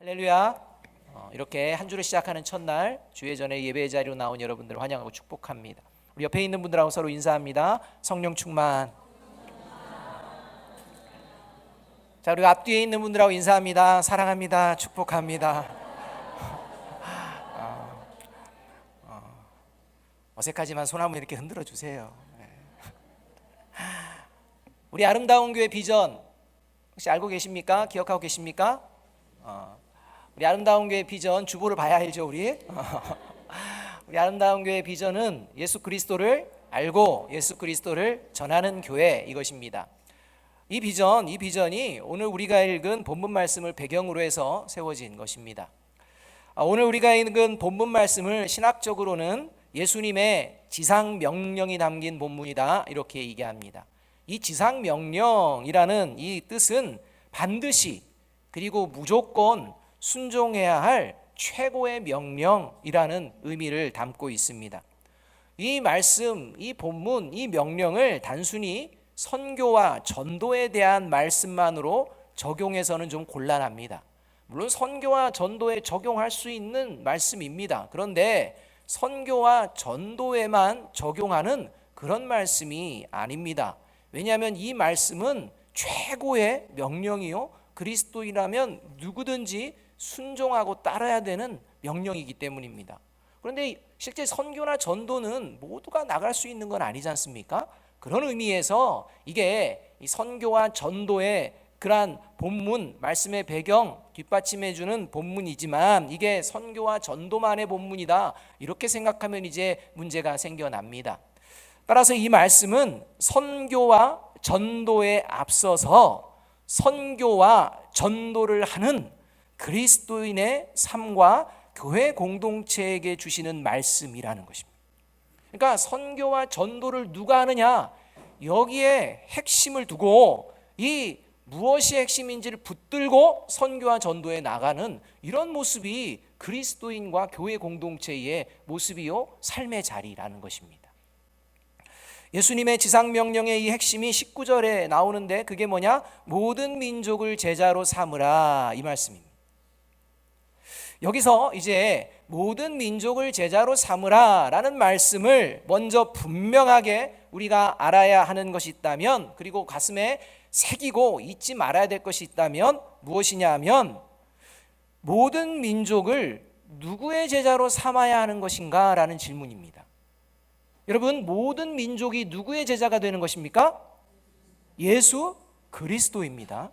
할렐루야. 이렇게 한 주를 시작하는 첫날 주의 전에 예배 자리로 나온 여러분들을 환영하고 축복합니다. 우리 옆에 있는 분들하고 서로 인사합니다. 성령 충만. 자, 우리 앞뒤에 있는 분들하고 인사합니다. 사랑합니다. 축복합니다. 어색하지만 손 한번 이렇게 흔들어 주세요. 우리 아름다운 교회 비전 혹시 알고 계십니까? 기억하고 계십니까? 우리 아름다운 교회 비전 주보를 봐야 알죠, 우리? 우리 아름다운 교회 비전은 예수 그리스도를 알고 예수 그리스도를 전하는 교회, 이것입니다. 이 비전이 오늘 우리가 읽은 본문 말씀을 배경으로 해서 세워진 것입니다. 오늘 우리가 읽은 본문 말씀을 신학적으로는 예수님의 지상 명령이 담긴 본문이다, 이렇게 얘기합니다. 이 지상 명령이라는 이 뜻은 반드시 그리고 무조건 순종해야 할 최고의 명령이라는 의미를 담고 있습니다. 이 말씀, 이 본문, 이 명령을 단순히 선교와 전도에 대한 말씀만으로 적용해서는 좀 곤란합니다. 물론 선교와 전도에 적용할 수 있는 말씀입니다. 그런데 선교와 전도에만 적용하는 그런 말씀이 아닙니다. 왜냐하면 이 말씀은 최고의 명령이요, 그리스도인이라면 누구든지 순종하고 따라야 되는 명령이기 때문입니다. 그런데 실제 선교나 전도는 모두가 나갈 수 있는 건 아니지 않습니까? 그런 의미에서 이게 선교와 전도의 그러한 본문, 말씀의 배경 뒷받침해 주는 본문이지만 이게 선교와 전도만의 본문이다, 이렇게 생각하면 이제 문제가 생겨납니다. 따라서 이 말씀은 선교와 전도에 앞서서 선교와 전도를 하는 그리스도인의 삶과 교회 공동체에게 주시는 말씀이라는 것입니다. 그러니까 선교와 전도를 누가 하느냐, 여기에 핵심을 두고 이 무엇이 핵심인지를 붙들고 선교와 전도에 나가는 이런 모습이 그리스도인과 교회 공동체의 모습이요, 삶의 자리라는 것입니다. 예수님의 지상명령의 이 핵심이 19절에 나오는데 그게 뭐냐? 모든 민족을 제자로 삼으라, 이 말씀입니다. 여기서 이제 모든 민족을 제자로 삼으라 라는 말씀을 먼저 분명하게 우리가 알아야 하는 것이 있다면, 그리고 가슴에 새기고 잊지 말아야 될 것이 있다면 무엇이냐 하면, 모든 민족을 누구의 제자로 삼아야 하는 것인가 라는 질문입니다. 여러분, 모든 민족이 누구의 제자가 되는 것입니까? 예수 그리스도입니다.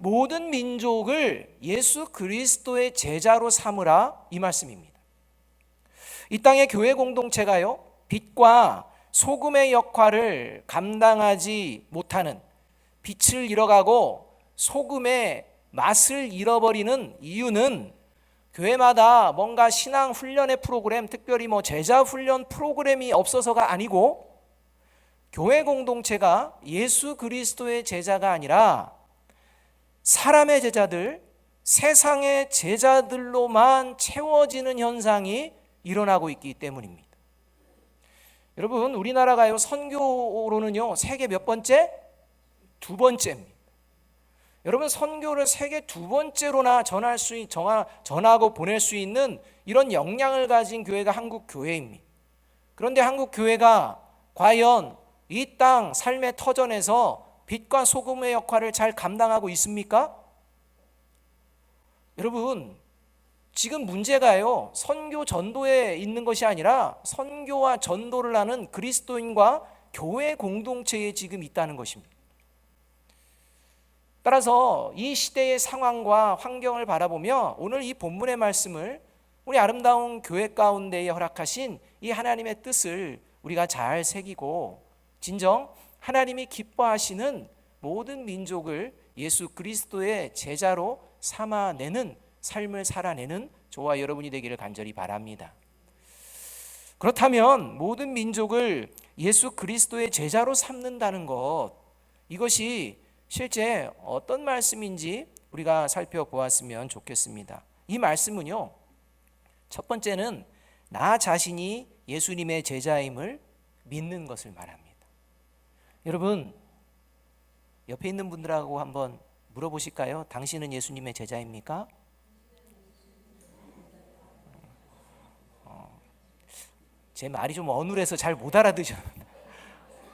모든 민족을 예수 그리스도의 제자로 삼으라, 이 말씀입니다. 이 땅의 교회 공동체가요, 빛과 소금의 역할을 감당하지 못하는, 빛을 잃어가고 소금의 맛을 잃어버리는 이유는 교회마다 뭔가 신앙 훈련의 프로그램, 특별히 제자 훈련 프로그램이 없어서가 아니고, 교회 공동체가 예수 그리스도의 제자가 아니라 사람의 제자들, 세상의 제자들로만 채워지는 현상이 일어나고 있기 때문입니다. 여러분, 우리나라가요, 선교로는요, 세계 몇 번째? 두 번째입니다. 여러분, 선교를 세계 두 번째로나 전하고 보낼 수 있는 이런 역량을 가진 교회가 한국 교회입니다. 그런데 한국 교회가 과연 이 땅 삶의 터전에서 빛과 소금의 역할을 잘 감당하고 있습니까? 여러분, 지금 문제가요, 선교 전도에 있는 것이 아니라 선교와 전도를 하는 그리스도인과 교회 공동체에 지금 있다는 것입니다. 따라서 이 시대의 상황과 환경을 바라보며 오늘 이 본문의 말씀을 우리 아름다운 교회 가운데에 허락하신 이 하나님의 뜻을 우리가 잘 새기고, 진정 하나님이 기뻐하시는 모든 민족을 예수 그리스도의 제자로 삼아내는 삶을 살아내는 저와 여러분이 되기를 간절히 바랍니다. 그렇다면 모든 민족을 예수 그리스도의 제자로 삼는다는 것, 이것이 실제 어떤 말씀인지 우리가 살펴보았으면 좋겠습니다. 이 말씀은요, 첫 번째는 나 자신이 예수님의 제자임을 믿는 것을 말합니다. 여러분, 옆에 있는 분들하고 한번 물어보실까요? 당신은 예수님의 제자입니까? 제 말이 좀 어눌해서 잘 못 알아듣으셨는데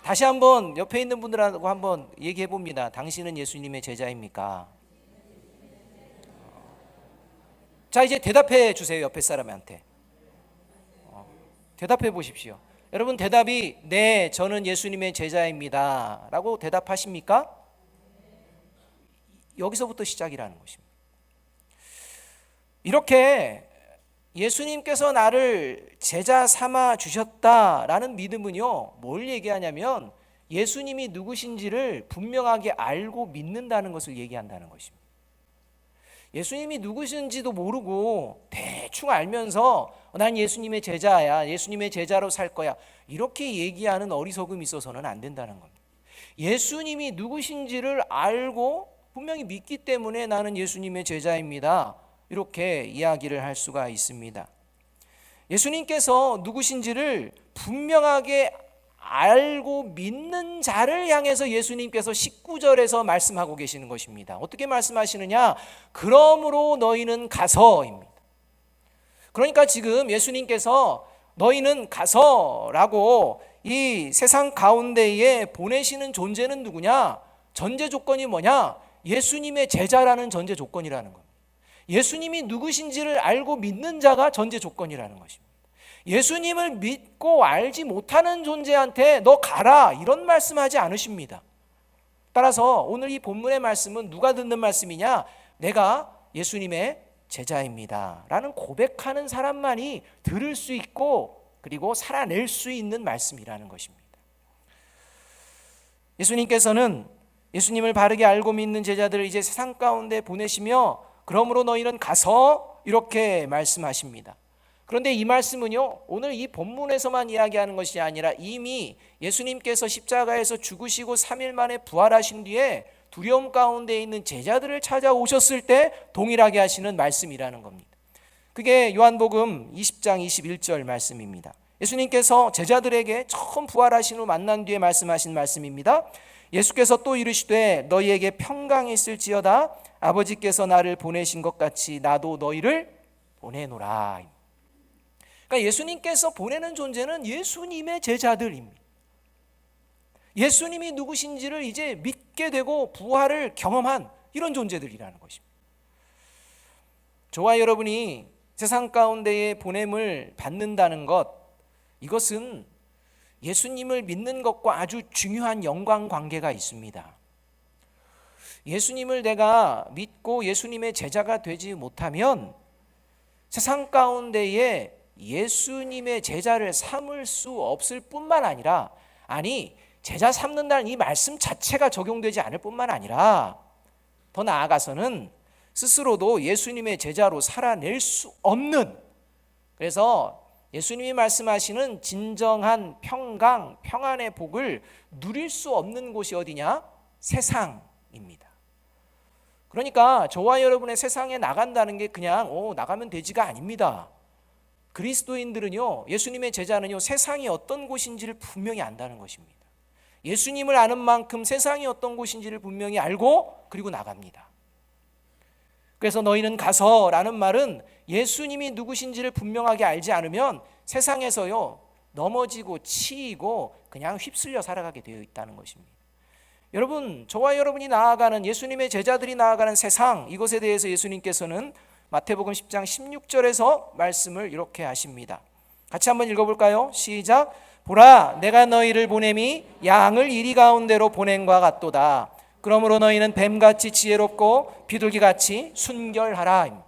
다시 한번 옆에 있는 분들하고 한번 얘기해 봅니다. 당신은 예수님의 제자입니까? 자, 이제 대답해 주세요. 옆에 사람한테 대답해 보십시오. 여러분, 대답이 네, 저는 예수님의 제자입니다 라고 대답하십니까? 여기서부터 시작이라는 것입니다. 이렇게 예수님께서 나를 제자 삼아 주셨다라는 믿음은요, 뭘 얘기하냐면 예수님이 누구신지를 분명하게 알고 믿는다는 것을 얘기한다는 것입니다. 예수님이 누구신지도 모르고 대충 알면서 난 예수님의 제자야, 예수님의 제자로 살 거야, 이렇게 얘기하는 어리석음이 있어서는 안 된다는 겁니다. 예수님이 누구신지를 알고 분명히 믿기 때문에 나는 예수님의 제자입니다, 이렇게 이야기를 할 수가 있습니다. 예수님께서 누구신지를 분명하게 알고 믿는 자를 향해서 예수님께서 19절에서 말씀하고 계시는 것입니다. 어떻게 말씀하시느냐? 그러므로 너희는 가서입니다. 그러니까 지금 예수님께서 너희는 가서라고 이 세상 가운데에 보내시는 존재는 누구냐? 전제 조건이 뭐냐? 예수님의 제자라는 전제 조건이라는 겁니다. 예수님이 누구신지를 알고 믿는 자가 전제 조건이라는 것입니다. 예수님을 믿고 알지 못하는 존재한테 너 가라, 이런 말씀하지 않으십니다. 따라서 오늘 이 본문의 말씀은 누가 듣는 말씀이냐? 내가 예수님의 제자입니다 라는 고백하는 사람만이 들을 수 있고 그리고 살아낼 수 있는 말씀이라는 것입니다. 예수님께서는 예수님을 바르게 알고 믿는 제자들을 이제 세상 가운데 보내시며 그러므로 너희는 가서 이렇게 말씀하십니다. 그런데 이 말씀은요, 오늘 이 본문에서만 이야기하는 것이 아니라 이미 예수님께서 십자가에서 죽으시고 3일 만에 부활하신 뒤에 두려움 가운데 있는 제자들을 찾아오셨을 때 동일하게 하시는 말씀이라는 겁니다. 그게 요한복음 20장 21절 말씀입니다. 예수님께서 제자들에게 처음 부활하신 후 만난 뒤에 말씀하신 말씀입니다. 예수께서 또 이르시되 너희에게 평강이 있을지어다. 아버지께서 나를 보내신 것 같이 나도 너희를 보내노라. 그러니까 예수님께서 보내는 존재는 예수님의 제자들입니다. 예수님이 누구신지를 이제 믿게 되고 부활을 경험한 이런 존재들이라는 것입니다. 저와 여러분이 세상 가운데에 보냄을 받는다는 것, 이것은 예수님을 믿는 것과 아주 중요한 연관 관계가 있습니다. 예수님을 내가 믿고 예수님의 제자가 되지 못하면 세상 가운데에 예수님의 제자를 삼을 수 없을 뿐만 아니라, 아니 제자 삼는다는 이 말씀 자체가 적용되지 않을 뿐만 아니라 더 나아가서는 스스로도 예수님의 제자로 살아낼 수 없는, 그래서 예수님이 말씀하시는 진정한 평강, 평안의 복을 누릴 수 없는 곳이 어디냐? 세상입니다. 그러니까 저와 여러분의 세상에 나간다는 게 그냥 나가면 되지가 아닙니다. 그리스도인들은요, 예수님의 제자는요, 세상이 어떤 곳인지를 분명히 안다는 것입니다. 예수님을 아는 만큼 세상이 어떤 곳인지를 분명히 알고 그리고 나갑니다. 그래서 너희는 가서라는 말은 예수님이 누구신지를 분명하게 알지 않으면 세상에서요 넘어지고 치이고 그냥 휩쓸려 살아가게 되어 있다는 것입니다. 여러분, 저와 여러분이 나아가는, 예수님의 제자들이 나아가는 세상, 이것에 대해서 예수님께서는 마태복음 10장 16절에서 말씀을 이렇게 하십니다. 같이 한번 읽어볼까요? 시작. 보라, 내가 너희를 보냄이 양을 이리 가운데로 보냄과 같도다. 그러므로 너희는 뱀같이 지혜롭고 비둘기같이 순결하라.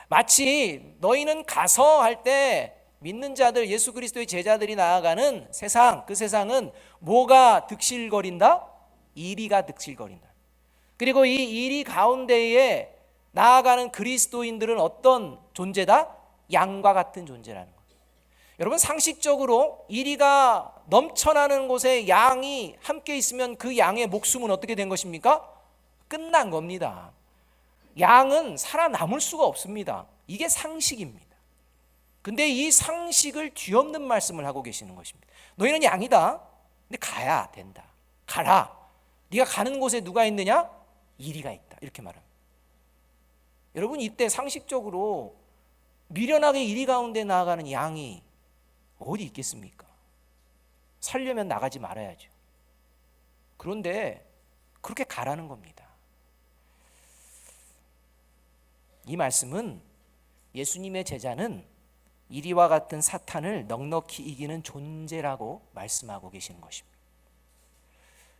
마치 너희는 가서 할 때 믿는 자들, 예수 그리스도의 제자들이 나아가는 세상, 그 세상은 뭐가 득실거린다? 이리가 득실거린다. 그리고 이 이리 가운데에 나아가는 그리스도인들은 어떤 존재다? 양과 같은 존재라는 거예요. 여러분, 상식적으로 이리가 넘쳐나는 곳에 양이 함께 있으면 그 양의 목숨은 어떻게 된 것입니까? 끝난 겁니다. 양은 살아남을 수가 없습니다. 이게 상식입니다. 근데 이 상식을 뒤엎는 말씀을 하고 계시는 것입니다. 너희는 양이다. 근데 가야 된다. 가라. 네가 가는 곳에 누가 있느냐? 이리가 있다. 이렇게 말합니다. 여러분, 이때 상식적으로 미련하게 이리 가운데 나아가는 양이 어디 있겠습니까? 살려면 나가지 말아야죠. 그런데 그렇게 가라는 겁니다. 이 말씀은 예수님의 제자는 이리와 같은 사탄을 넉넉히 이기는 존재라고 말씀하고 계시는 것입니다.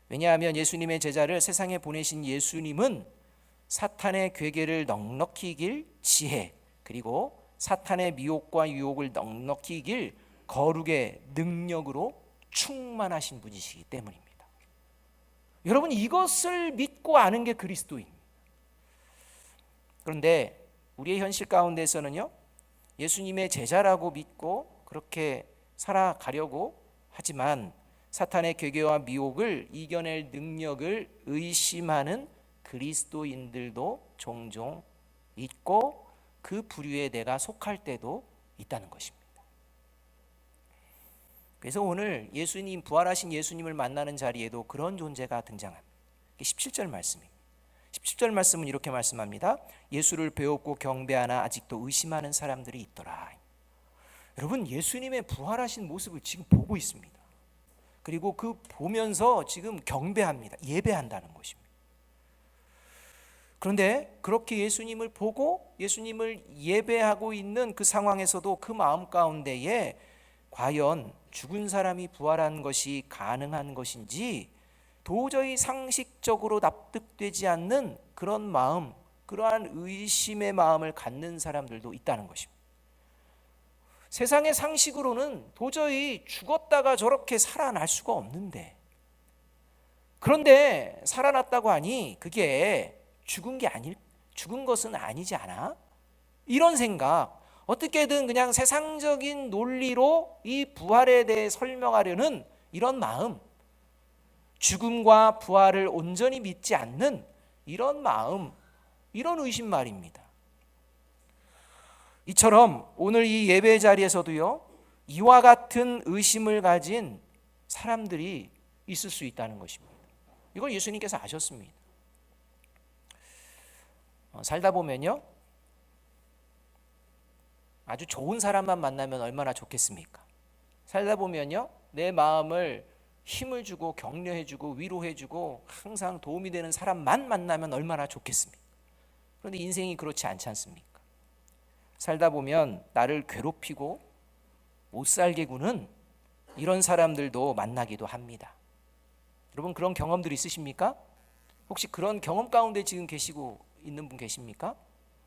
왜냐하면 예수님의 제자를 세상에 보내신 예수님은 사탄의 괴계를 넉넉히 이길 지혜, 그리고 사탄의 미혹과 유혹을 넉넉히 이길 거룩의 능력으로 충만하신 분이시기 때문입니다. 여러분, 이것을 믿고 아는 게 그리스도입니다. 그런데 우리의 현실 가운데서는요, 예수님의 제자라고 믿고 그렇게 살아가려고 하지만 사탄의 괴계와 미혹을 이겨낼 능력을 의심하는 그리스도인들도 종종 있고 그 부류에 내가 속할 때도 있다는 것입니다. 그래서 오늘 예수님, 부활하신 예수님을 만나는 자리에도 그런 존재가 등장합니다. 17절 말씀입니다. 17절 말씀은 이렇게 말씀합니다. 예수를 배웠고 경배하나 아직도 의심하는 사람들이 있더라. 여러분, 예수님의 부활하신 모습을 지금 보고 있습니다. 그리고 그 보면서 지금 경배합니다. 예배한다는 것입니다. 그런데 그렇게 예수님을 보고 예수님을 예배하고 있는 그 상황에서도 그 마음 가운데에 과연 죽은 사람이 부활한 것이 가능한 것인지 도저히 상식적으로 납득되지 않는 그런 마음, 그러한 의심의 마음을 갖는 사람들도 있다는 것입니다. 세상의 상식으로는 도저히 죽었다가 저렇게 살아날 수가 없는데, 그런데 살아났다고 하니 그게 죽은 것은 아니지 않아? 이런 생각, 어떻게든 그냥 세상적인 논리로 이 부활에 대해 설명하려는 이런 마음, 죽음과 부활을 온전히 믿지 않는 이런 마음, 이런 의심 말입니다. 이처럼 오늘 이 예배 자리에서도요, 이와 같은 의심을 가진 사람들이 있을 수 있다는 것입니다. 이걸 예수님께서 아셨습니다. 살다 보면요, 아주 좋은 사람만 만나면 얼마나 좋겠습니까? 살다 보면요, 내 마음을 힘을 주고 격려해주고 위로해주고 항상 도움이 되는 사람만 만나면 얼마나 좋겠습니까? 그런데 인생이 그렇지 않지 않습니까? 살다 보면 나를 괴롭히고 못 살게 구는 이런 사람들도 만나기도 합니다. 여러분, 그런 경험들 있으십니까? 혹시 그런 경험 가운데 지금 계시고 있는 분 계십니까?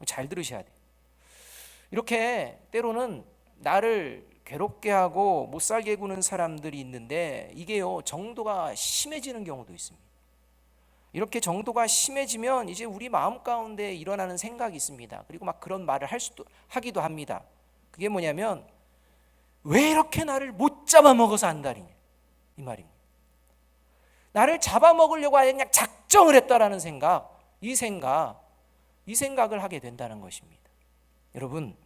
잘 들으셔야 돼요. 이렇게 때로는 나를 괴롭게 하고 못 살게 구는 사람들이 있는데 이게요, 정도가 심해지는 경우도 있습니다. 이렇게 정도가 심해지면 이제 우리 마음 가운데 일어나는 생각이 있습니다. 그리고 막 그런 말을 하기도 합니다. 그게 뭐냐면, 왜 이렇게 나를 못 잡아먹어서 안달이냐, 이 말입니다. 나를 잡아먹으려고 그냥 작정을 했다라는 생각, 이 생각을 하게 된다는 것입니다. 여러분,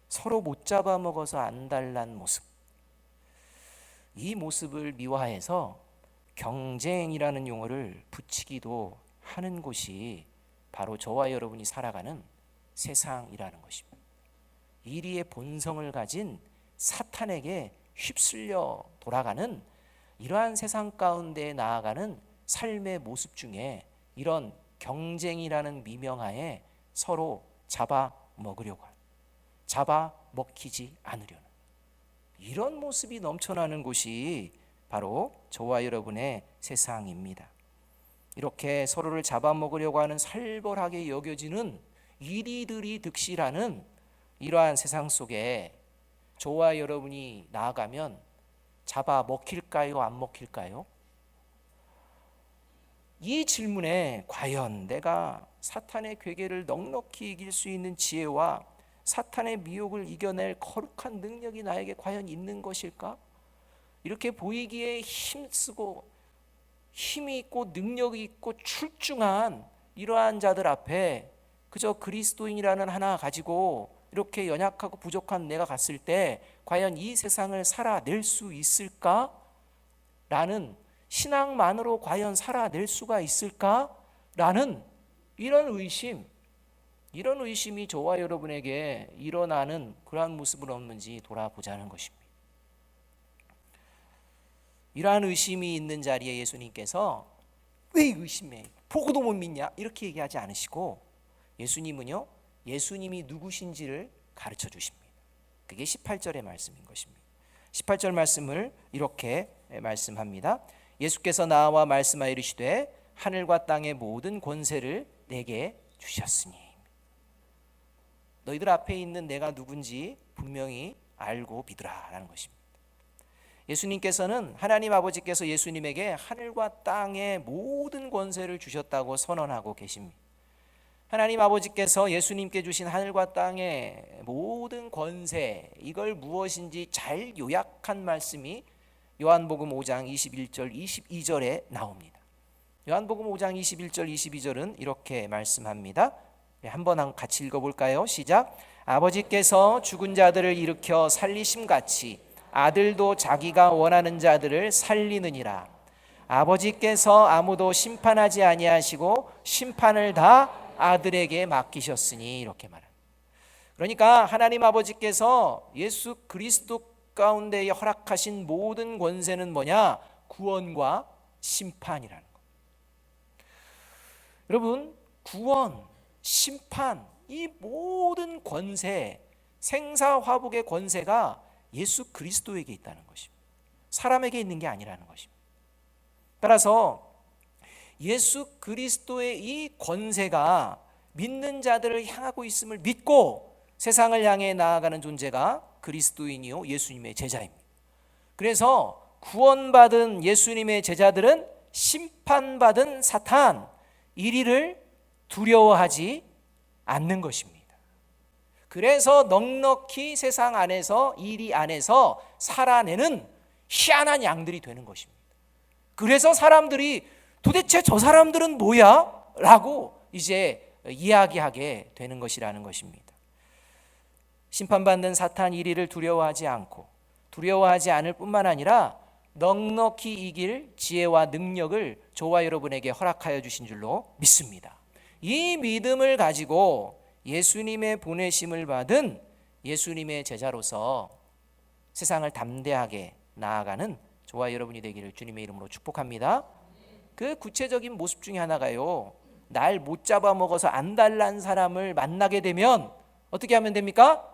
서로 못 잡아먹어서 안달난 모습, 이 모습을 미화해서 경쟁이라는 용어를 붙이기도 하는 곳이 바로 저와 여러분이 살아가는 세상이라는 것입니다. 이리의 본성을 가진 사탄에게 휩쓸려 돌아가는 이러한 세상 가운데 나아가는 삶의 모습 중에 이런 경쟁이라는 미명하에 서로 잡아먹으려고 하는, 잡아먹히지 않으려는 이런 모습이 넘쳐나는 곳이 바로 저와 여러분의 세상입니다. 이렇게 서로를 잡아먹으려고 하는 살벌하게 여겨지는 이리들이 득실하는 이러한 세상 속에 저와 여러분이 나아가면 잡아먹힐까요? 안 먹힐까요? 이 질문에 과연 내가 사탄의 괴계를 넉넉히 이길 수 있는 지혜와 사탄의 미혹을 이겨낼 거룩한 능력이 나에게 과연 있는 것일까? 이렇게 보이기에 힘쓰고 힘이 있고 능력이 있고 출중한 이러한 자들 앞에 그저 그리스도인이라는 하나 가지고 이렇게 연약하고 부족한 내가 갔을 때 과연 이 세상을 살아낼 수 있을까? 라는, 신앙만으로 과연 살아낼 수가 있을까? 라는 이런 의심이 저와 여러분에게 일어나는 그러한 모습은 없는지 돌아보자는 것입니다. 이러한 의심이 있는 자리에 예수님께서 왜 의심해? 보고도 못 믿냐? 이렇게 얘기하지 않으시고 예수님은요, 예수님이 누구신지를 가르쳐 주십니다. 그게 18절의 말씀인 것입니다. 18절 말씀을 이렇게 말씀합니다. 예수께서 나와 말씀하여 이르시되 하늘과 땅의 모든 권세를 내게 주셨으니. 너희들 앞에 있는 내가 누군지 분명히 알고 믿으라라는 것입니다. 예수님께서는, 하나님 아버지께서 예수님에게 하늘과 땅의 모든 권세를 주셨다고 선언하고 계십니다. 하나님 아버지께서 예수님께 주신 하늘과 땅의 모든 권세, 이걸 무엇인지 잘 요약한 말씀이 요한복음 5장 21절 22절에 나옵니다. 요한복음 5장 21절 22절은 이렇게 말씀합니다. 한번 같이 읽어볼까요? 시작. 아버지께서 죽은 자들을 일으켜 살리심같이 아들도 자기가 원하는 자들을 살리느니라. 아버지께서 아무도 심판하지 아니하시고 심판을 다 아들에게 맡기셨으니. 이렇게 말합니다. 그러니까 하나님 아버지께서 예수 그리스도 가운데에 허락하신 모든 권세는 뭐냐? 구원과 심판이라는 것. 여러분, 구원, 심판, 이 모든 권세, 생사화복의 권세가 예수 그리스도에게 있다는 것입니다. 사람에게 있는 게 아니라는 것입니다. 따라서 예수 그리스도의 이 권세가 믿는 자들을 향하고 있음을 믿고 세상을 향해 나아가는 존재가 그리스도인이요 예수님의 제자입니다. 그래서 구원받은 예수님의 제자들은 심판받은 사탄, 이리를 두려워하지 않는 것입니다. 그래서 넉넉히 세상 안에서, 이리 안에서 살아내는 희한한 양들이 되는 것입니다. 그래서 사람들이 도대체 저 사람들은 뭐야? 라고 이제 이야기하게 되는 것이라는 것입니다. 심판받는 사탄 이리를 두려워하지 않고, 두려워하지 않을 뿐만 아니라 넉넉히 이길 지혜와 능력을 저와 여러분에게 허락하여 주신 줄로 믿습니다. 이 믿음을 가지고 예수님의 보내심을 받은 예수님의 제자로서 세상을 담대하게 나아가는 저와 여러분이 되기를 주님의 이름으로 축복합니다. 그 구체적인 모습 중에 하나가요, 날 못 잡아먹어서 안달난 사람을 만나게 되면 어떻게 하면 됩니까?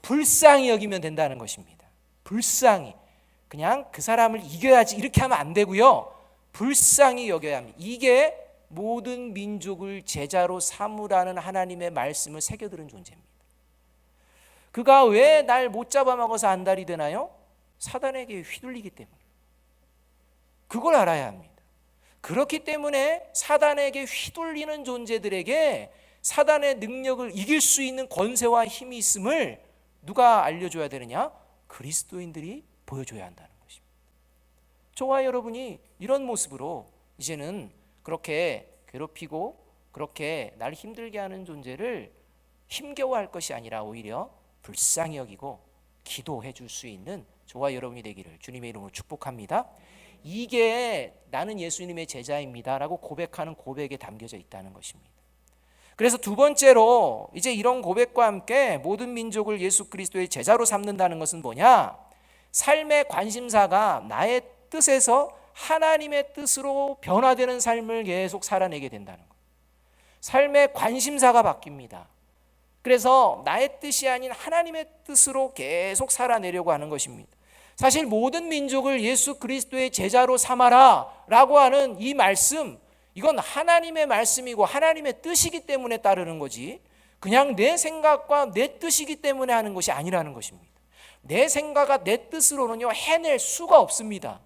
불쌍히 여기면 된다는 것입니다. 불쌍히. 그냥 그 사람을 이겨야지 이렇게 하면 안 되고요, 불쌍히 여겨야 합니다. 이게 모든 민족을 제자로 삼으라는 하나님의 말씀을 새겨들은 존재입니다. 그가 왜 날 못 잡아먹어서 안달이 되나요? 사단에게 휘둘리기 때문에. 그걸 알아야 합니다. 그렇기 때문에 사단에게 휘둘리는 존재들에게 사단의 능력을 이길 수 있는 권세와 힘이 있음을 누가 알려줘야 되느냐? 그리스도인들이 보여줘야 한다는 것입니다. 저와 여러분이 이런 모습으로 이제는 그렇게 괴롭히고 그렇게 날 힘들게 하는 존재를 힘겨워할 것이 아니라 오히려 불쌍히 여기고 기도해 줄 수 있는 저와 여러분이 되기를 주님의 이름으로 축복합니다. 이게 나는 예수님의 제자입니다 라고 고백하는 고백에 담겨져 있다는 것입니다. 그래서 두 번째로 이제 이런 고백과 함께 모든 민족을 예수 그리스도의 제자로 삼는다는 것은 뭐냐? 삶의 관심사가 나의 뜻에서 하나님의 뜻으로 변화되는 삶을 계속 살아내게 된다는 것. 삶의 관심사가 바뀝니다. 그래서 나의 뜻이 아닌 하나님의 뜻으로 계속 살아내려고 하는 것입니다. 사실 모든 민족을 예수 그리스도의 제자로 삼아라 라고 하는 이 말씀, 이건 하나님의 말씀이고 하나님의 뜻이기 때문에 따르는 거지, 그냥 내 생각과 내 뜻이기 때문에 하는 것이 아니라는 것입니다. 내 생각과 내 뜻으로는요 해낼 수가 없습니다.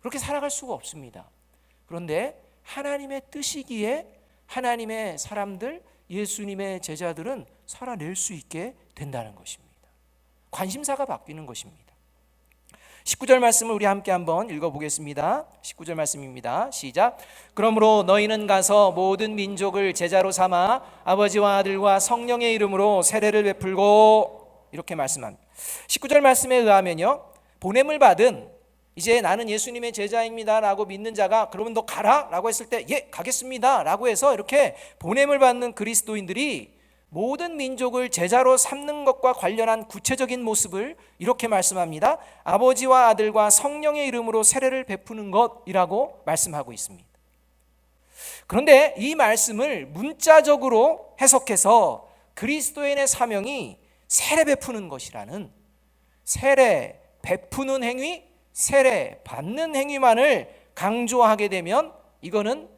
그렇게 살아갈 수가 없습니다. 그런데 하나님의 뜻이기에 하나님의 사람들, 예수님의 제자들은 살아낼 수 있게 된다는 것입니다. 관심사가 바뀌는 것입니다. 19절 말씀을 우리 함께 한번 읽어보겠습니다. 19절 말씀입니다. 시작. 그러므로 너희는 가서 모든 민족을 제자로 삼아 아버지와 아들과 성령의 이름으로 세례를 베풀고, 이렇게 말씀합니다. 19절 말씀에 의하면요, 보냄을 받은, 이제 나는 예수님의 제자입니다 라고 믿는 자가 그러면 너 가라 라고 했을 때 예 가겠습니다 라고 해서 이렇게 보냄을 받는 그리스도인들이 모든 민족을 제자로 삼는 것과 관련한 구체적인 모습을 이렇게 말씀합니다. 아버지와 아들과 성령의 이름으로 세례를 베푸는 것이라고 말씀하고 있습니다. 그런데 이 말씀을 문자적으로 해석해서 그리스도인의 사명이 세례 베푸는 것이라는, 세례 베푸는 행위, 세례 받는 행위만을 강조하게 되면 이거는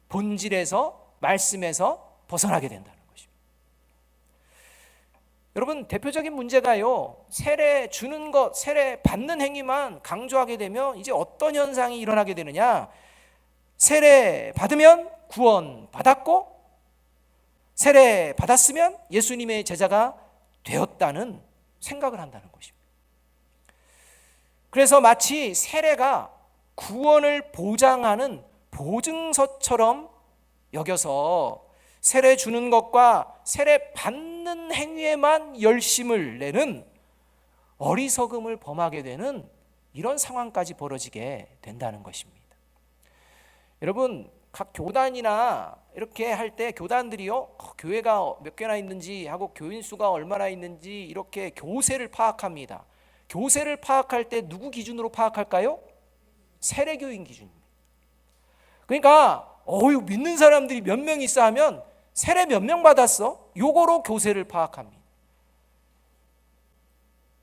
본질에서, 말씀에서 벗어나게 된다는 것입니다. 여러분, 대표적인 문제가요, 세례 주는 것, 세례 받는 행위만 강조하게 되면 이제 어떤 현상이 일어나게 되느냐, 세례 받으면 구원 받았고, 세례 받았으면 예수님의 제자가 되었다는 생각을 한다는 것입니다. 그래서 마치 세례가 구원을 보장하는 보증서처럼 여겨서 세례 주는 것과 세례 받는 행위에만 열심을 내는 어리석음을 범하게 되는 이런 상황까지 벌어지게 된다는 것입니다. 여러분, 각 교단이나 이렇게 할 때 교단들이요, 교회가 몇 개나 있는지 하고 교인 수가 얼마나 있는지 이렇게 교세를 파악합니다. 교세를 파악할 때 누구 기준으로 파악할까요? 세례교인 기준입니다. 그러니까 믿는 사람들이 몇 명 있어 하면 세례 몇 명 받았어? 요거로 교세를 파악합니다.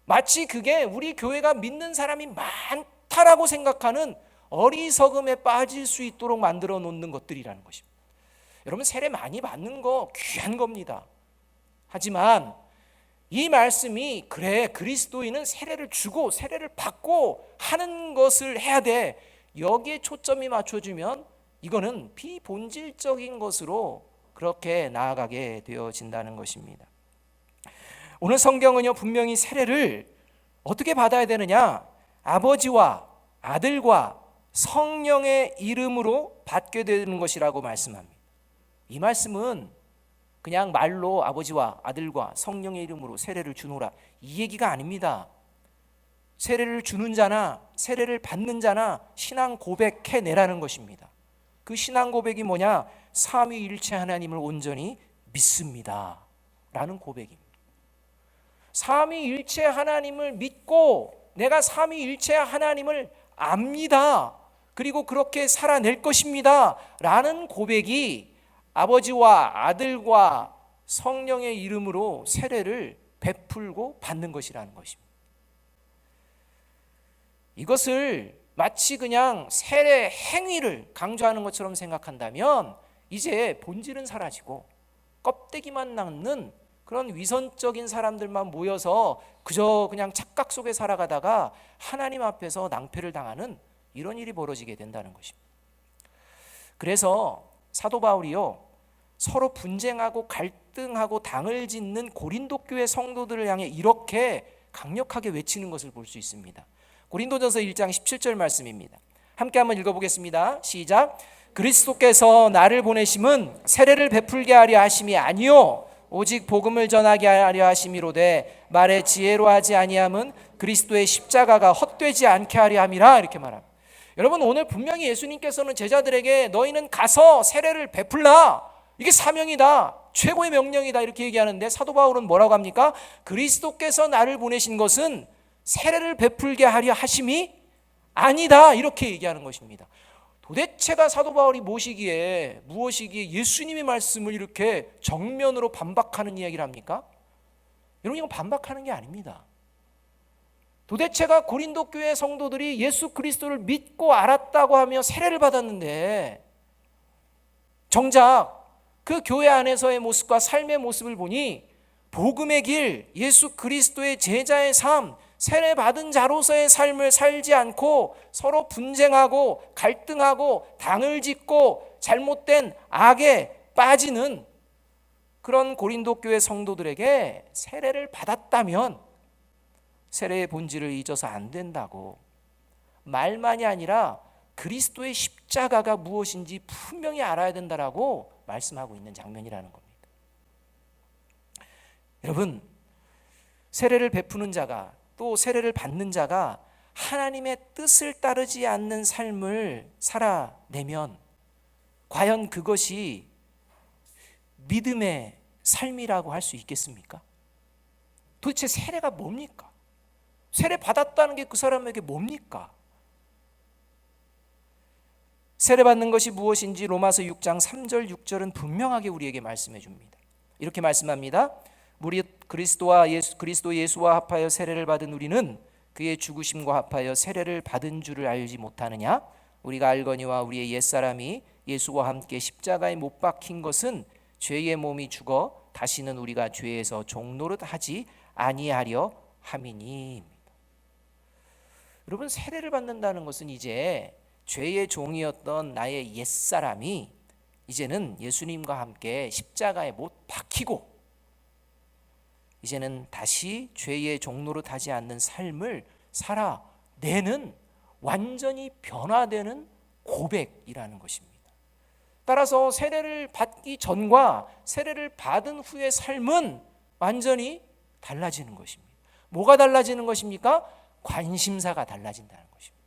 마치 그게 우리 교회가 믿는 사람이 많다라고 생각하는 어리석음에 빠질 수 있도록 만들어 놓는 것들이라는 것입니다. 여러분, 세례 많이 받는 거 귀한 겁니다. 하지만 이 말씀이 그래, 그리스도인은 세례를 주고 세례를 받고 하는 것을 해야 돼, 여기에 초점이 맞춰지면 이거는 비본질적인 것으로 그렇게 나아가게 되어진다는 것입니다. 오늘 성경은요, 분명히 세례를 어떻게 받아야 되느냐, 아버지와 아들과 성령의 이름으로 받게 되는 것이라고 말씀합니다. 이 말씀은 그냥 말로 아버지와 아들과 성령의 이름으로 세례를 주노라, 이 얘기가 아닙니다. 세례를 주는 자나 세례를 받는 자나 신앙 고백해내라는 것입니다. 그 신앙 고백이 뭐냐, 삼위일체 하나님을 온전히 믿습니다 라는 고백입니다. 삼위일체 하나님을 믿고 내가 삼위일체 하나님을 압니다, 그리고 그렇게 살아낼 것입니다 라는 고백이 아버지와 아들과 성령의 이름으로 세례를 베풀고 받는 것이라는 것입니다. 이것을 마치 그냥 세례 행위를 강조하는 것처럼 생각한다면 이제 본질은 사라지고 껍데기만 남는 그런 위선적인 사람들만 모여서 그저 그냥 착각 속에 살아가다가 하나님 앞에서 낭패를 당하는 이런 일이 벌어지게 된다는 것입니다. 그래서 사도 바울이요, 서로 분쟁하고 갈등하고 당을 짓는 고린도 교회 성도들을 향해 이렇게 강력하게 외치는 것을 볼 수 있습니다. 고린도전서 1장 17절 말씀입니다. 함께 한번 읽어보겠습니다. 시작. 그리스도께서 나를 보내심은 세례를 베풀게 하려 하심이 아니요 오직 복음을 전하게 하려 하심이로되 말에 지혜로 하지 아니함은 그리스도의 십자가가 헛되지 않게 하려 함이라, 이렇게 말합니다. 여러분, 오늘 분명히 예수님께서는 제자들에게 너희는 가서 세례를 베풀라, 이게 사명이다, 최고의 명령이다, 이렇게 얘기하는데 사도 바울은 뭐라고 합니까? 그리스도께서 나를 보내신 것은 세례를 베풀게 하려 하심이 아니다, 이렇게 얘기하는 것입니다. 도대체가 사도 바울이 무엇이기에 예수님의 말씀을 이렇게 정면으로 반박하는 이야기를 합니까? 여러분, 이건 반박하는 게 아닙니다. 도대체가 고린도 교회 성도들이 예수 그리스도를 믿고 알았다고 하며 세례를 받았는데 정작 그 교회 안에서의 모습과 삶의 모습을 보니 복음의 길, 예수 그리스도의 제자의 삶, 세례 받은 자로서의 삶을 살지 않고 서로 분쟁하고 갈등하고 당을 짓고 잘못된 악에 빠지는 그런 고린도 교회 성도들에게 세례를 받았다면 세례의 본질을 잊어서 안 된다고, 말만이 아니라 그리스도의 십자가가 무엇인지 분명히 알아야 된다라고 말씀하고 있는 장면이라는 겁니다. 여러분, 세례를 베푸는 자가 또 세례를 받는 자가 하나님의 뜻을 따르지 않는 삶을 살아내면 과연 그것이 믿음의 삶이라고 할 수 있겠습니까? 도대체 세례가 뭡니까? 세례 받았다는 게 그 사람에게 뭡니까? 세례 받는 것이 무엇인지 로마서 6장 3절 6절은 분명하게 우리에게 말씀해 줍니다. 이렇게 말씀합니다. 무릇 그리스도 예수와 합하여 세례를 받은 우리는 그의 죽으심과 합하여 세례를 받은 줄을 알지 못하느냐? 우리가 알거니와 우리의 옛사람이 예수와 함께 십자가에 못 박힌 것은 죄의 몸이 죽어 다시는 우리가 죄에서 종노릇 하지 아니하려 함이니입니다. 여러분, 세례를 받는다는 것은 이제 죄의 종이었던 나의 옛사람이 이제는 예수님과 함께 십자가에 못 박히고 이제는 다시 죄의 종노릇 하지 않는 삶을 살아내는 완전히 변화되는 고백이라는 것입니다. 따라서 세례를 받기 전과 세례를 받은 후의 삶은 완전히 달라지는 것입니다. 뭐가 달라지는 것입니까? 관심사가 달라진다는 것입니다.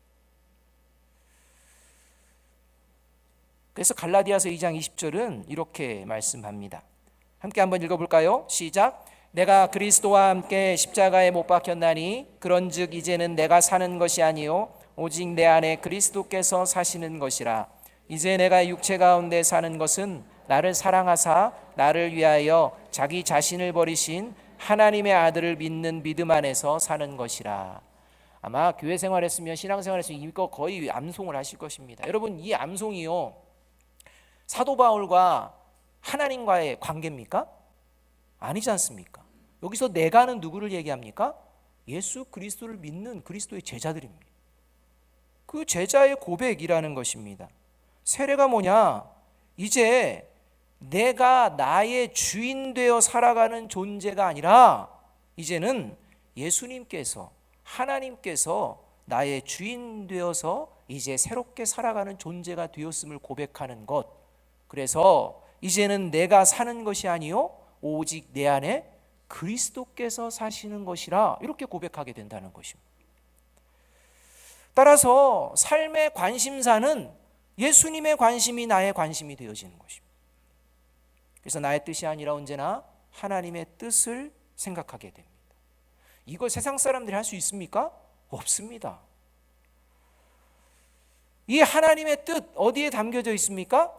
그래서 갈라디아서 2장 20절은 이렇게 말씀합니다. 함께 한번 읽어볼까요? 시작. 내가 그리스도와 함께 십자가에 못 박혔나니 그런즉 이제는 내가 사는 것이 아니요 오직 내 안에 그리스도께서 사시는 것이라. 이제 내가 육체 가운데 사는 것은 나를 사랑하사 나를 위하여 자기 자신을 버리신 하나님의 아들을 믿는 믿음 안에서 사는 것이라. 아마 교회 생활했으면 신앙생활했으면 이거 거의 암송을 하실 것입니다. 여러분, 이 암송이요 사도 바울과 하나님과의 관계입니까? 아니지 않습니까? 여기서 내가는 누구를 얘기합니까? 예수 그리스도를 믿는 그리스도의 제자들입니다. 그 제자의 고백이라는 것입니다. 세례가 뭐냐? 이제 내가 나의 주인 되어 살아가는 존재가 아니라 이제는 예수님께서 하나님께서 나의 주인 되어서 이제 새롭게 살아가는 존재가 되었음을 고백하는 것. 그래서 이제는 내가 사는 것이 아니요 오직 내 안에 그리스도께서 사시는 것이라 이렇게 고백하게 된다는 것입니다. 따라서 삶의 관심사는 예수님의 관심이 나의 관심이 되어지는 것입니다. 그래서 나의 뜻이 아니라 언제나 하나님의 뜻을 생각하게 됩니다. 이걸 세상 사람들이 할 수 있습니까? 없습니다. 이 하나님의 뜻 어디에 담겨져 있습니까?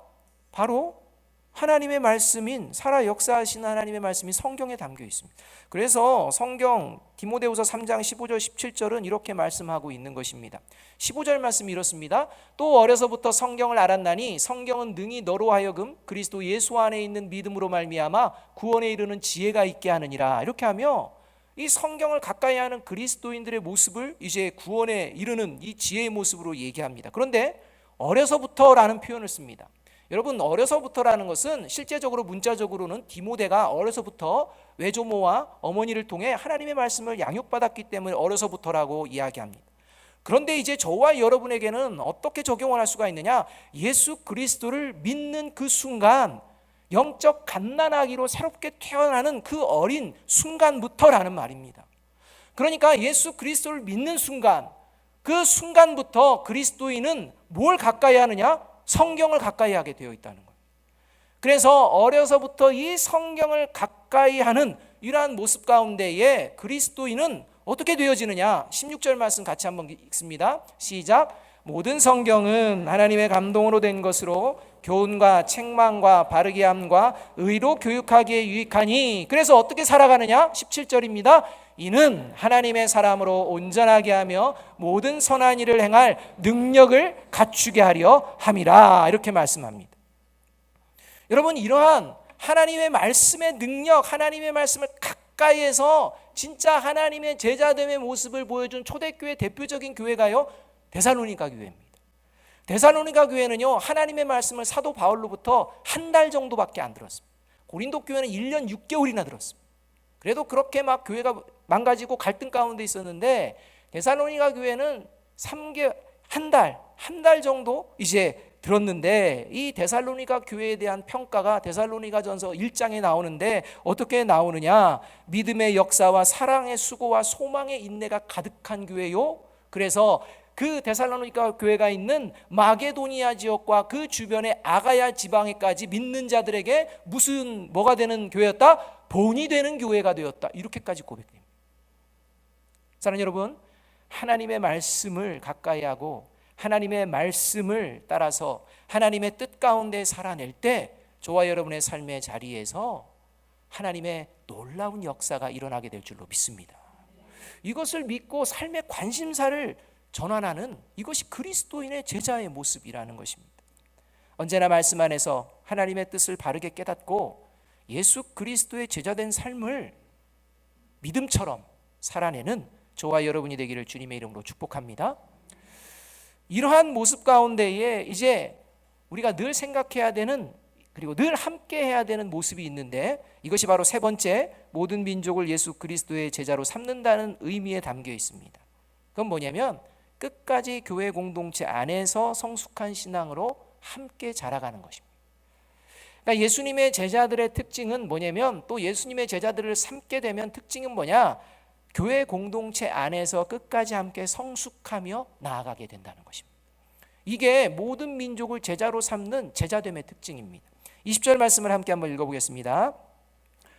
바로 하나님의 말씀인 살아 역사하시는 하나님의 말씀이 성경에 담겨 있습니다. 그래서 성경 디모데후서 3장 15절 17절은 이렇게 말씀하고 있는 것입니다. 15절 말씀이 이렇습니다. 또 어려서부터 성경을 알았나니 성경은 능히 너로 하여금 그리스도 예수 안에 있는 믿음으로 말미암아 구원에 이르는 지혜가 있게 하느니라. 이렇게 하며 이 성경을 가까이 하는 그리스도인들의 모습을 이제 구원에 이르는 이 지혜의 모습으로 얘기합니다. 그런데 어려서부터라는 표현을 씁니다. 여러분, 어려서부터라는 것은 실제적으로 문자적으로는 디모데가 어려서부터 외조모와 어머니를 통해 하나님의 말씀을 양육받았기 때문에 어려서부터라고 이야기합니다. 그런데 이제 저와 여러분에게는 어떻게 적용을 할 수가 있느냐? 예수 그리스도를 믿는 그 순간, 영적 갓난아기로 새롭게 태어나는 그 어린 순간부터라는 말입니다. 그러니까 예수 그리스도를 믿는 순간, 그 순간부터 그리스도인은 뭘 가까이 하느냐? 성경을 가까이 하게 되어 있다는 거예요. 그래서 어려서부터 이 성경을 가까이 하는 이러한 모습 가운데에 그리스도인은 어떻게 되어지느냐? 16절 말씀 같이 한번 읽습니다. 시작. 모든 성경은 하나님의 감동으로 된 것으로 교훈과 책망과 바르게 함과 의로 교육하기에 유익하니. 그래서 어떻게 살아가느냐? 17절입니다. 이는 하나님의 사람으로 온전하게 하며 모든 선한 일을 행할 능력을 갖추게 하려 함이라. 이렇게 말씀합니다. 여러분, 이러한 하나님의 말씀의 능력, 하나님의 말씀을 가까이에서 진짜 하나님의 제자됨의 모습을 보여준 초대교회 대표적인 교회가요 데살로니가 교회입니다. 데살로니가 교회는요 하나님의 말씀을 사도 바울로부터 한 달 정도밖에 안 들었습니다. 고린도 교회는 1년 6개월이나 들었습니다. 그래도 그렇게 막 교회가 망가지고 갈등 가운데 있었는데 데살로니가 교회는 한 달 정도 이제 들었는데, 이 데살로니가 교회에 대한 평가가 데살로니가전서 1장에 나오는데 어떻게 나오느냐? 믿음의 역사와 사랑의 수고와 소망의 인내가 가득한 교회요. 그래서 그 데살로니가 교회가 있는 마게도니아 지역과 그 주변의 아가야 지방에까지 믿는 자들에게 뭐가 되는 교회였다? 본이 되는 교회가 되었다. 이렇게까지 고백됩니다. 사랑하는 여러분, 하나님의 말씀을 가까이 하고 하나님의 말씀을 따라서 하나님의 뜻 가운데 살아낼 때 저와 여러분의 삶의 자리에서 하나님의 놀라운 역사가 일어나게 될 줄로 믿습니다. 이것을 믿고 삶의 관심사를 전환하는 이것이 그리스도인의 제자의 모습이라는 것입니다. 언제나 말씀 안에서 하나님의 뜻을 바르게 깨닫고 예수 그리스도의 제자된 삶을 믿음처럼 살아내는 저와 여러분이 되기를 주님의 이름으로 축복합니다. 이러한 모습 가운데에 이제 우리가 늘 생각해야 되는, 그리고 늘 함께 해야 되는 모습이 있는데, 이것이 바로 세 번째, 모든 민족을 예수 그리스도의 제자로 삼는다는 의미에 담겨 있습니다. 그건 뭐냐면 끝까지 교회 공동체 안에서 성숙한 신앙으로 함께 자라가는 것입니다. 그러니까 예수님의 제자들의 특징은 뭐냐면, 또 예수님의 제자들을 삼게 되면 특징은 뭐냐? 교회 공동체 안에서 끝까지 함께 성숙하며 나아가게 된다는 것입니다. 이게 모든 민족을 제자로 삼는 제자됨의 특징입니다. 20절 말씀을 함께 한번 읽어보겠습니다.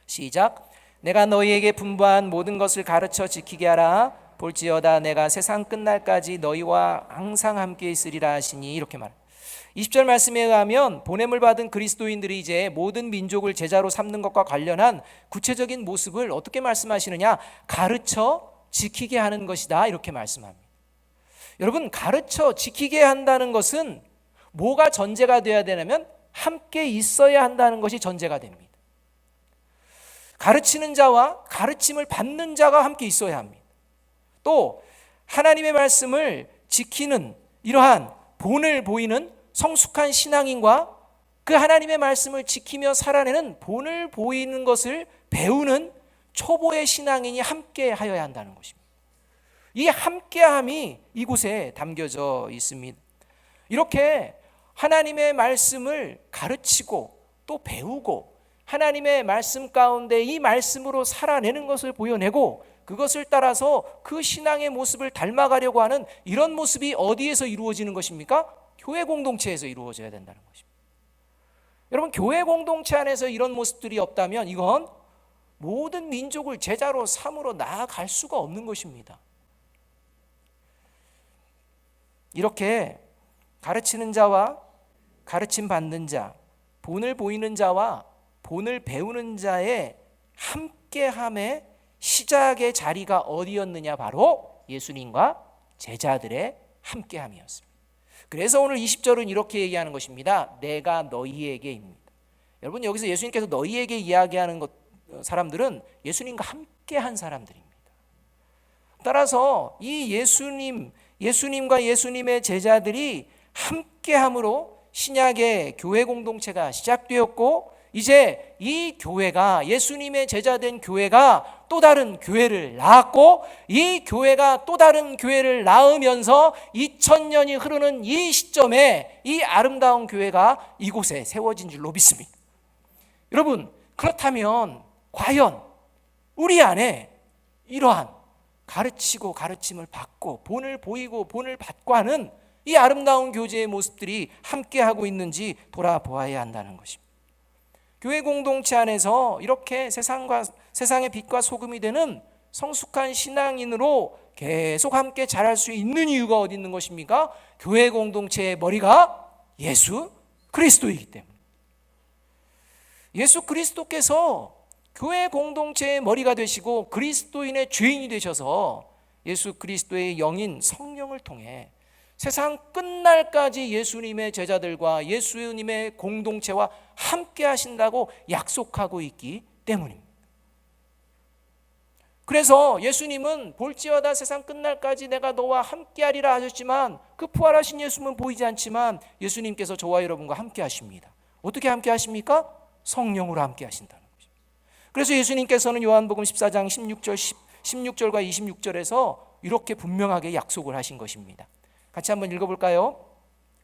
시작. 내가 너희에게 분부한 모든 것을 가르쳐 지키게 하라. 볼지어다 내가 세상 끝날까지 너희와 항상 함께 있으리라 하시니, 이렇게 말합니다. 20절 말씀에 의하면 보냄을 받은 그리스도인들이 이제 모든 민족을 제자로 삼는 것과 관련한 구체적인 모습을 어떻게 말씀하시느냐? 가르쳐 지키게 하는 것이다, 이렇게 말씀합니다. 여러분, 가르쳐 지키게 한다는 것은 뭐가 전제가 되어야 되냐면 함께 있어야 한다는 것이 전제가 됩니다. 가르치는 자와 가르침을 받는 자가 함께 있어야 합니다. 또 하나님의 말씀을 지키는 이러한 본을 보이는 성숙한 신앙인과 그 하나님의 말씀을 지키며 살아내는 본을 보이는 것을 배우는 초보의 신앙인이 함께 하여야 한다는 것입니다. 이 함께함이 이곳에 담겨져 있습니다. 이렇게 하나님의 말씀을 가르치고 또 배우고 하나님의 말씀 가운데 이 말씀으로 살아내는 것을 보여내고 그것을 따라서 그 신앙의 모습을 닮아가려고 하는 이런 모습이 어디에서 이루어지는 것입니까? 교회 공동체에서 이루어져야 된다는 것입니다. 여러분, 교회 공동체 안에서 이런 모습들이 없다면 이건 모든 민족을 제자로 삼으로 나아갈 수가 없는 것입니다. 이렇게 가르치는 자와 가르침 받는 자, 본을 보이는 자와 본을 배우는 자의 함께함의 시작의 자리가 어디였느냐? 바로 예수님과 제자들의 함께함이었습니다. 그래서 오늘 20절은 이렇게 얘기하는 것입니다. 내가 너희에게입니다. 여러분, 여기서 예수님께서 너희에게 이야기하는 사람들은 예수님과 함께한 사람들입니다. 따라서 이 예수님과 예수님의 제자들이 함께함으로 신약의 교회 공동체가 시작되었고, 이제 이 교회가, 예수님의 제자된 교회가 또 다른 교회를 낳았고, 이 교회가 또 다른 교회를 낳으면서 2000년이 흐르는 이 시점에 이 아름다운 교회가 이곳에 세워진 줄로 믿습니다. 여러분, 그렇다면 과연 우리 안에 이러한 가르치고 가르침을 받고 본을 보이고 본을 받고 하는 이 아름다운 교제의 모습들이 함께하고 있는지 돌아보아야 한다는 것입니다. 교회 공동체 안에서 이렇게 세상의 빛과 소금이 되는 성숙한 신앙인으로 계속 함께 자랄 수 있는 이유가 어디 있는 것입니까? 교회 공동체의 머리가 예수 그리스도이기 때문에. 예수 그리스도께서 교회 공동체의 머리가 되시고 그리스도인의 주인이 되셔서 예수 그리스도의 영인 성령을 통해 세상 끝날까지 예수님의 제자들과 예수님의 공동체와 함께 하신다고 약속하고 있기 때문입니다. 그래서 예수님은 볼지어다 세상 끝날까지 내가 너와 함께 하리라 하셨지만, 그 부활하신 예수님은 보이지 않지만 예수님께서 저와 여러분과 함께 하십니다. 어떻게 함께 하십니까? 성령으로 함께 하신다는 것입니다. 그래서 예수님께서는 요한복음 14장 16절과 26절에서 이렇게 분명하게 약속을 하신 것입니다. 같이 한번 읽어볼까요?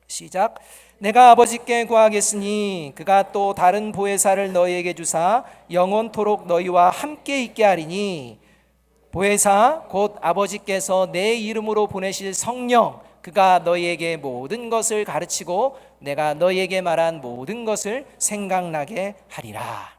시작. 내가 아버지께 구하겠으니 그가 또 다른 보혜사를 너희에게 주사 영원토록 너희와 함께 있게 하리니 보혜사 곧 아버지께서 내 이름으로 보내실 성령, 그가 너희에게 모든 것을 가르치고 내가 너희에게 말한 모든 것을 생각나게 하리라.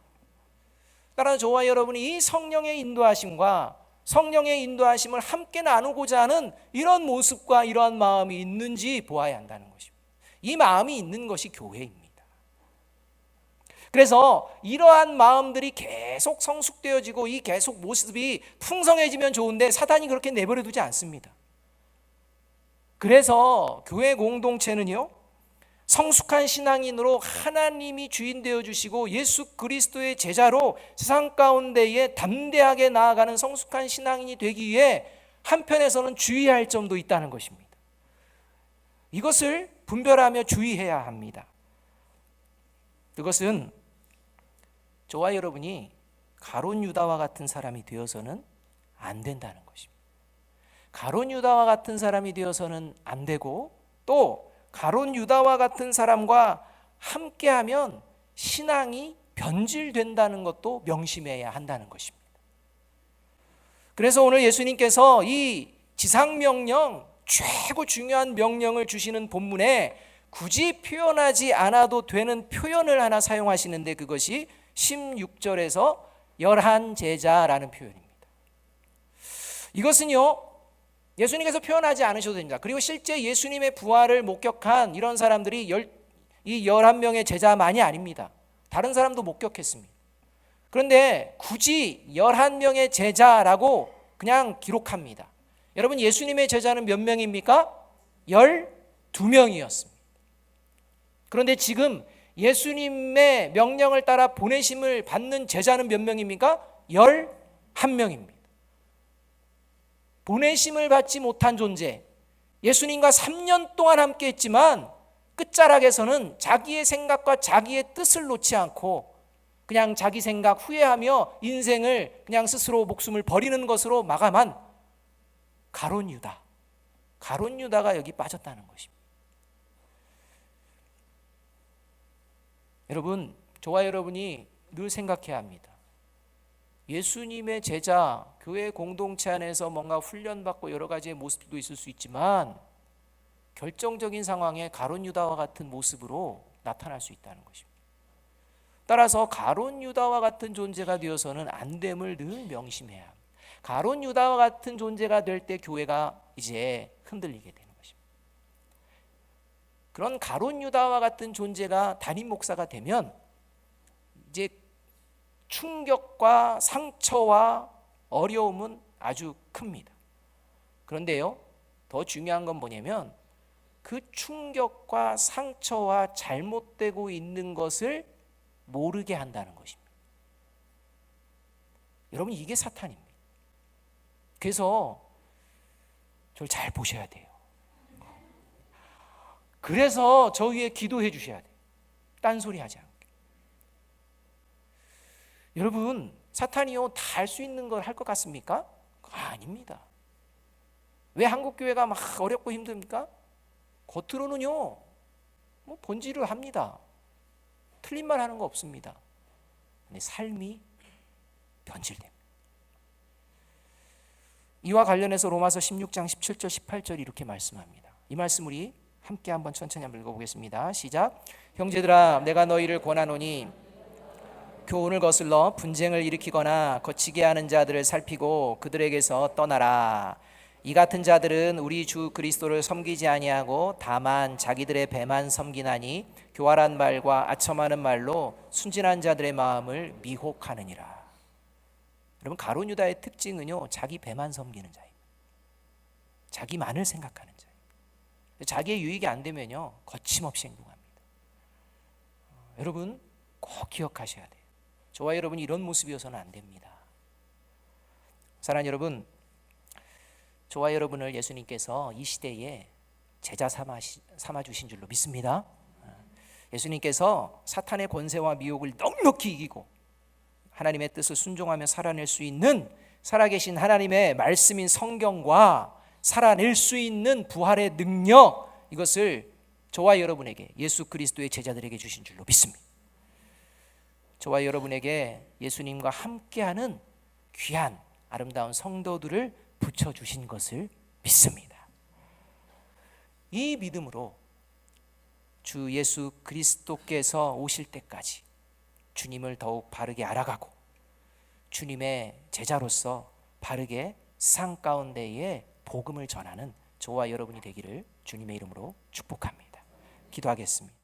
따라 저와 여러분이 이 성령의 인도하심과 성령의 인도하심을 함께 나누고자 하는 이런 모습과 이러한 마음이 있는지 보아야 한다는 것입니다. 이 마음이 있는 것이 교회입니다. 그래서 이러한 마음들이 계속 성숙되어지고 이 계속 모습이 풍성해지면 좋은데 사단이 그렇게 내버려 두지 않습니다. 그래서 교회 공동체는요, 성숙한 신앙인으로 하나님이 주인 되어 주시고 예수 그리스도의 제자로 세상 가운데에 담대하게 나아가는 성숙한 신앙인이 되기 위해 한편에서는 주의할 점도 있다는 것입니다. 이것을 분별하며 주의해야 합니다. 그것은 저와 여러분이 가룟 유다와 같은 사람이 되어서는 안 된다는 것입니다. 가룟 유다와 같은 사람이 되어서는 안 되고, 또 가룟 유다와 같은 사람과 함께하면 신앙이 변질된다는 것도 명심해야 한다는 것입니다. 그래서 오늘 예수님께서 이 지상명령, 최고 중요한 명령을 주시는 본문에 굳이 표현하지 않아도 되는 표현을 하나 사용하시는데, 그것이 16절에서 열한 제자라는 표현입니다. 이것은요, 예수님께서 표현하지 않으셔도 됩니다. 그리고 실제 예수님의 부활을 목격한 이런 사람들이 이 11명의 제자만이 아닙니다. 다른 사람도 목격했습니다. 그런데 굳이 11명의 제자라고 그냥 기록합니다. 여러분, 예수님의 제자는 몇 명입니까? 12명이었습니다. 그런데 지금 예수님의 명령을 따라 보내심을 받는 제자는 몇 명입니까? 11명입니다. 보내심을 받지 못한 존재, 예수님과 3년 동안 함께 했지만 끝자락에서는 자기의 생각과 자기의 뜻을 놓지 않고 그냥 자기 생각 후회하며 인생을 그냥 스스로 목숨을 버리는 것으로 마감한 가룟 유다가 여기 빠졌다는 것입니다. 여러분, 저와 여러분이 늘 생각해야 합니다. 예수님의 제자, 교회 공동체 안에서 뭔가 훈련받고 여러 가지의 모습도 있을 수 있지만 결정적인 상황에 가룟 유다와 같은 모습으로 나타날 수 있다는 것입니다. 따라서 가룟 유다와 같은 존재가 되어서는 안 됨을 늘 명심해야 합니다. 가룟 유다와 같은 존재가 될 때 교회가 이제 흔들리게 되는 것입니다. 그런 가룟 유다와 같은 존재가 담임 목사가 되면 이제 충격과 상처와 어려움은 아주 큽니다. 그런데요, 더 중요한 건 뭐냐면 그 충격과 상처와 잘못되고 있는 것을 모르게 한다는 것입니다. 여러분, 이게 사탄입니다. 그래서 저를 잘 보셔야 돼요. 그래서 저 위에 기도해 주셔야 돼요. 딴소리 하지 않게. 여러분, 사탄이요 다 할 수 있는 걸 할 것 같습니까? 아닙니다. 왜 한국교회가 막 어렵고 힘듭니까? 겉으로는요 뭐 본질을 합니다. 틀린 말 하는 거 없습니다. 근데 삶이 변질됩니다. 이와 관련해서 로마서 16장 17절 18절 이렇게 말씀합니다. 이 말씀 우리 함께 한번 천천히 한번 읽어보겠습니다. 시작. 형제들아, 내가 너희를 권하노니 교훈을 거슬러 분쟁을 일으키거나 거치게 하는 자들을 살피고 그들에게서 떠나라. 이 같은 자들은 우리 주 그리스도를 섬기지 아니하고 다만 자기들의 배만 섬기나니 교활한 말과 아첨하는 말로 순진한 자들의 마음을 미혹하느니라. 여러분, 가룟 유다의 특징은요 자기 배만 섬기는 자입니다. 자기만을 생각하는 자입니다. 자기의 유익이 안 되면요 거침없이 행동합니다. 여러분 꼭 기억하셔야 돼요. 저와 여러분이 이런 모습이어서는 안 됩니다. 사랑하는 여러분, 저와 여러분을 예수님께서 이 시대에 제자 삼아 주신 줄로 믿습니다. 예수님께서 사탄의 권세와 미혹을 넉넉히 이기고 하나님의 뜻을 순종하며 살아낼 수 있는 살아계신 하나님의 말씀인 성경과 살아낼 수 있는 부활의 능력, 이것을 저와 여러분에게 예수 그리스도의 제자들에게 주신 줄로 믿습니다. 저와 여러분에게 예수님과 함께하는 귀한 아름다운 성도들을 붙여주신 것을 믿습니다. 이 믿음으로 주 예수 그리스도께서 오실 때까지 주님을 더욱 바르게 알아가고 주님의 제자로서 바르게 세상 가운데에 복음을 전하는 저와 여러분이 되기를 주님의 이름으로 축복합니다. 기도하겠습니다.